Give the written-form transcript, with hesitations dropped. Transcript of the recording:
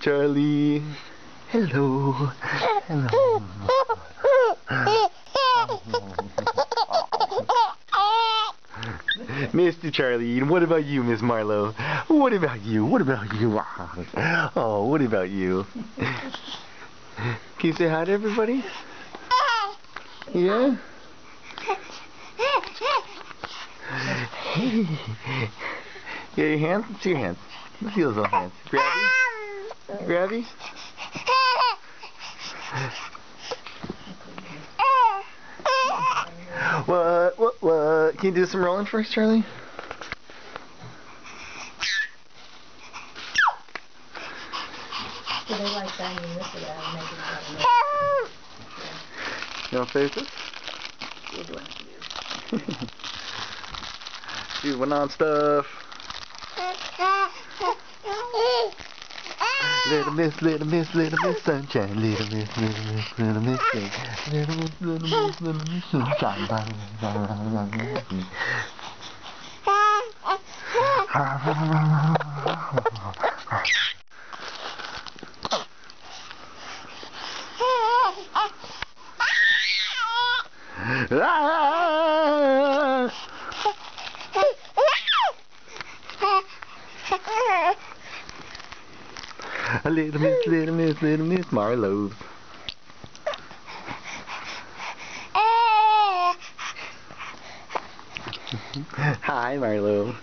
Charlie. Hello. Hello. Mr. Charlie, and what about you, Miss Marlo? What about you? What about you? Oh, what about you? Can you say hi to everybody? Yeah? Yeah, your hands? Let's see your hands. Let's see those little hands. Grabby? Grabby? What? Can you do some rolling for us, Charlie? So they like banging this around and making fun of me. You want to play with this? Do one on stuff. Little miss sunshine. Little miss sunshine. Little miss sunshine. Little miss Marlo. Hi, Marlo.